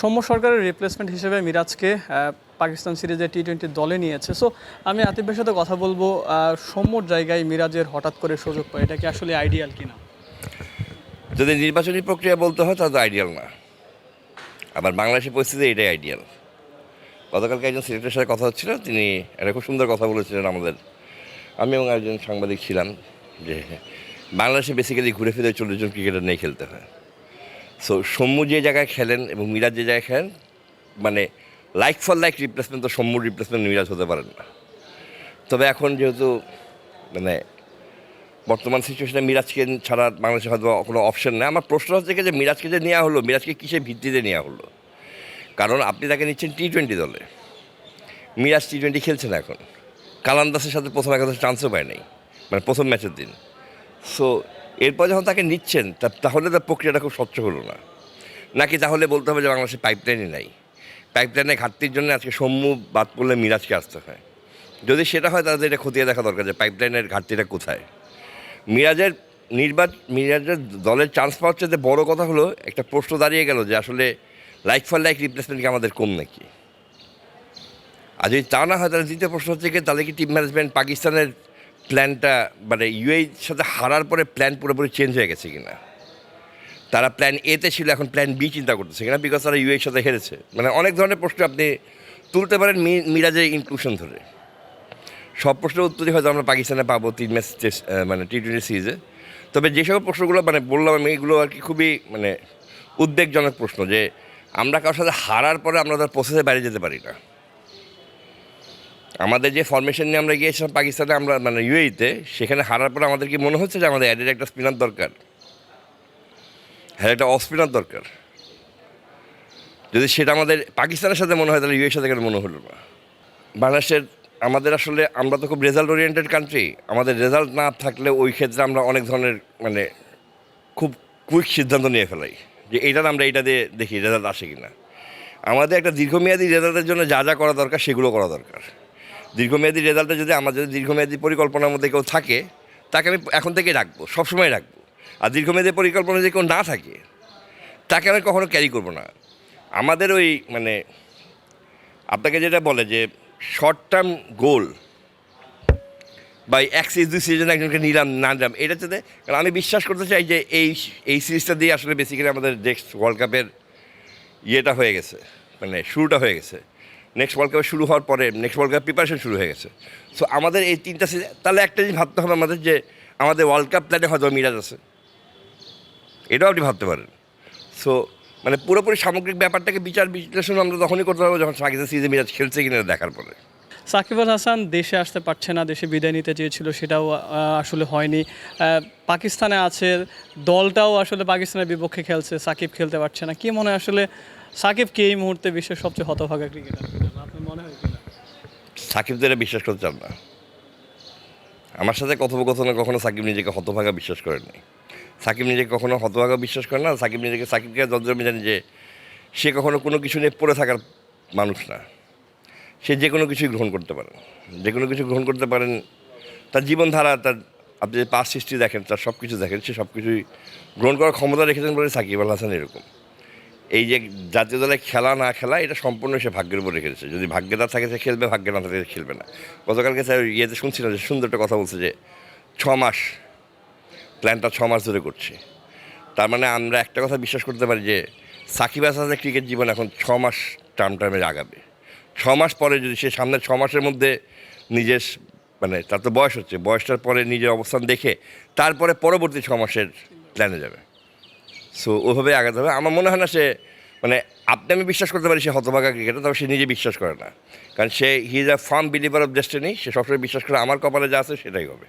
সৌম্য সরকারের রিপ্লেসমেন্ট হিসেবে মিরাজকে পাকিস্তান সিরিজে টি-20 দলে নিয়েছে। সো আমি আতিফের সাথে কথা বলবো, সৌম্যর জায়গায় মিরাজের হঠাৎ করে সুযোগ পায়, এটা কি আসলে আইডিয়াল কিনা? যদি নির্বাচনী প্রক্রিয়া বলতে হয় তাহলে আইডিয়াল না। আবার বাংলাদেশের পরিস্থিতি এটাই আইডিয়াল। গতকালকে একজন সিলেক্টরের সাথে কথা হচ্ছিল, তিনি একটা খুব সুন্দর কথা বলেছিলেন আমাদের। আমি এবং একজন সাংবাদিক ছিলাম যে বাংলাদেশে বেসিক্যালি ঘুরে ফিরে 40 জন ক্রিকেটার নিয়ে খেলতে হয়। সো সৌম্য যে জায়গায় খেলেন এবং মিরাজ যে জায়গায় খেলেন, মানে লাইক ফর লাইক রিপ্লেসমেন্ট তো সৌম্যর রিপ্লেসমেন্ট মিরাজ হতে পারেন না। তবে এখন যেহেতু মানে বর্তমান সিচুয়েশনে মিরাজকে ছাড়া বাংলাদেশে হয়তো কোনো অপশন নেই। আমার প্রশ্ন হচ্ছে যে মিরাজকে যে নেওয়া হলো, মিরাজকে কিসের ভিত্তিতে নেওয়া হলো? কারণ আপনি তাকে নিচ্ছেন টি-20 দলে, মিরাজ টি-20 খেলছে না এখন। কালান্দাসের সাথে প্রথম একাদশে চান্সও পায় নাই, মানে প্রথম ম্যাচের দিন। সো এরপর যখন তাকে নিচ্ছেন তাহলে তার প্রক্রিয়াটা খুব স্বচ্ছ হলো না। নাকি তাহলে বলতে হবে যে বাংলাদেশে পাইপলাইনই নাই, পাইপলাইনের ঘাটতির জন্য আজকে সৌম্য বাদ পড়লে মিরাজকে আসতে হয়। যদি সেটা হয় তাহলে এটা খতিয়ে দেখা দরকার যে পাইপলাইনের ঘাটতিটা কোথায়। মিরাজের দলের চান্স পাওয়ার চাইতে বড় কথা হলো একটা প্রশ্ন দাঁড়িয়ে গেল যে আসলে লাইক ফর লাইক রিপ্লেসমেন্ট কি আমাদের কম নাকি? আর যদি তা না হয় তাহলে দ্বিতীয় প্রশ্ন হচ্ছে কি, তাহলে কি টিম ম্যানেজমেন্ট পাকিস্তানের প্ল্যানটা মানে ইউএইর সাথে হারার পরে প্ল্যান পুরোপুরি চেঞ্জ হয়ে গেছে কিনা? তারা প্ল্যান এতে ছিল, এখন প্ল্যান বি চিন্তা করতেছে কিনা, বিকজ তারা ইউএইর সাথে হেরেছে। মানে অনেক ধরনের প্রশ্ন আপনি তুলতে পারেন মিরাজের ইনক্লুশন ধরে। সব প্রশ্নের উত্তরই হয়তো আমরা পাকিস্তানে পাবো 3 ম্যাচ টেস্ট মানে টি-20 সিরিজে। তবে যে সকল প্রশ্নগুলো মানে বললাম আমি, এগুলো আর কি খুবই মানে উদ্বেগজনক প্রশ্ন যে আমরা কারোর সাথে হারার পরে আমরা তার প্রসেসে বাইরে যেতে পারি না। আমাদের যে ফরমেশন নিয়ে আমরা গিয়েছিলাম পাকিস্তানে, আমরা মানে ইউএইতে, সেখানে হারার পরে আমাদের কি মনে হচ্ছে যে আমাদের অ্যাডের একটা স্পিনার দরকার, হ্যাঁ একটা অফ স্পিনার দরকার? যদি সেটা আমাদের পাকিস্তানের সাথে মনে হয় তাহলে ইউএর সাথে কেন মনে হলো না? বাংলাদেশের আমাদের আসলে আমরা তো খুব রেজাল্ট ওরিয়েন্টেড কান্ট্রি। আমাদের রেজাল্ট না থাকলে ওই ক্ষেত্রে আমরা অনেক ধরনের মানে খুব কুইক সিদ্ধান্ত নিয়ে ফেলাই যে এইটা আমরা এইটা দিয়ে দেখি রেজাল্ট আসে কি না। আমাদের একটা দীর্ঘমেয়াদী রেজাল্টের জন্য যা যা করা দরকার সেগুলো করা দরকার। দীর্ঘমেয়াদী রেজাল্টে যদি আমার যদি দীর্ঘমেয়াদী পরিকল্পনার মধ্যে কেউ থাকে, তাকে আমি এখন থেকেই রাখবো, সবসময় রাখবো। আর দীর্ঘমেয়াদী পরিকল্পনা যদি কেউ না থাকে, তাকে আমি কখনো ক্যারি করবো না। আমাদের ওই মানে আপনাকে যেটা বলে যে শর্ট টার্ম গোল বা এক সিরিজ 2 সিরিজে একজনকে নিলাম না নিলাম, এটা হচ্ছে, কারণ আমি বিশ্বাস করতে চাই যে এই সিরিজটা দিয়ে আসলে বেসিক্যালি আমাদের নেক্সট ওয়ার্ল্ড কাপের ইয়েটা হয়ে গেছে, মানে শুরুটা হয়ে গেছে। নেক্সট ওয়ার্ল্ড কাপের শুরু হওয়ার পরে নেক্সট ওয়ার্ল্ড কাপ প্রিপারেশন শুরু হয়ে গেছে। সো আমাদের এই 3টা সিরিজ, তাহলে একটা জিনিস ভাবতে হবে আমাদের যে আমাদের ওয়ার্ল্ড কাপ প্ল্যানে হয়তো মিরাজ আছে, এটাও আপনি ভাবতে পারেন। সো মানে পুরোপুরি সামগ্রিক ব্যাপারটাকে বিচার বিশ্লেষণ আমরা তখনই করতে পারবো যখন পাকিস্তান সিরিজে মিরাজ খেলছে কিনা দেখার পরে। সাকিব আল হাসান দেশে আসতে পারছে না, দেশে বিদায় নিতে চেয়েছিল, সেটাও আসলে হয়নি। পাকিস্তানে আছে, দলটাও আসলে পাকিস্তানের বিপক্ষে খেলছে, সাকিব খেলতে পারছে না। কি মনে হয় আসলে সাকিব কি এই মুহূর্তে বিশ্বের সবচেয়ে হতভাগা ক্রিকেটার? আপনি মনে হয় কিনা? সাকিব তো এটা বিশ্বাস করতে চান না। আমার সাথে কথোপকথনে কখনো সাকিব নিজেকে হতভাগা বিশ্বাস করেননি। সাকিব নিজেকে কখনো হতভাগা বিশ্বাস করে না। সাকিবকে যতদূর আমি জানি যে সে কখনো কোনো কিছু নিয়ে পড়ে থাকার মানুষ না। সে যে কোনো কিছুই গ্রহণ করতে পারেন, যে কোনো কিছু গ্রহণ করতে পারেন। তার জীবনধারা, তার আপনি যে পাস হিস্ট্রি দেখেন, তার সব কিছু দেখেন, সে সব কিছুই গ্রহণ করার ক্ষমতা রেখেছেন বলে সাকিব আল হাসান এরকম। এই যে জাতীয় দলে খেলা না খেলা, এটা সম্পূর্ণ সে ভাগ্যের উপর রেখেছে। যদি ভাগ্যে না থাকে সে খেলবে, ভাগ্যে না থাকে খেলবে না। গতকালকে স্যার ইয়েতে শুনছিলাম যে সুন্দর একটা কথা বলছে যে 6 মাস প্ল্যানটা 6 মাস ধরে করছে। তার মানে আমরা একটা কথা বিশ্বাস করতে পারি যে সাকিব আল হাসানের ক্রিকেট জীবন এখন 6 মাস টার্মে আগাবে। 6 মাস পরে যদি সে সামনের 6 মাসের মধ্যে নিজের মানে তার তো বয়স হচ্ছে, বয়সটার পরে নিজের অবস্থান দেখে তারপরে পরবর্তী 6 মাসের প্ল্যানে যাবে। সো ওভাবে আগাতে হবে। আমার মনে হয় না সে মানে আমি বিশ্বাস করতে পারি সে হতভাগা ক্রিকেটার, তবে সে নিজে বিশ্বাস করে না। কারণ he is a firm believer of destiny. সে সবসময় বিশ্বাস করে আমার কপালে যা আছে সেটাই হবে।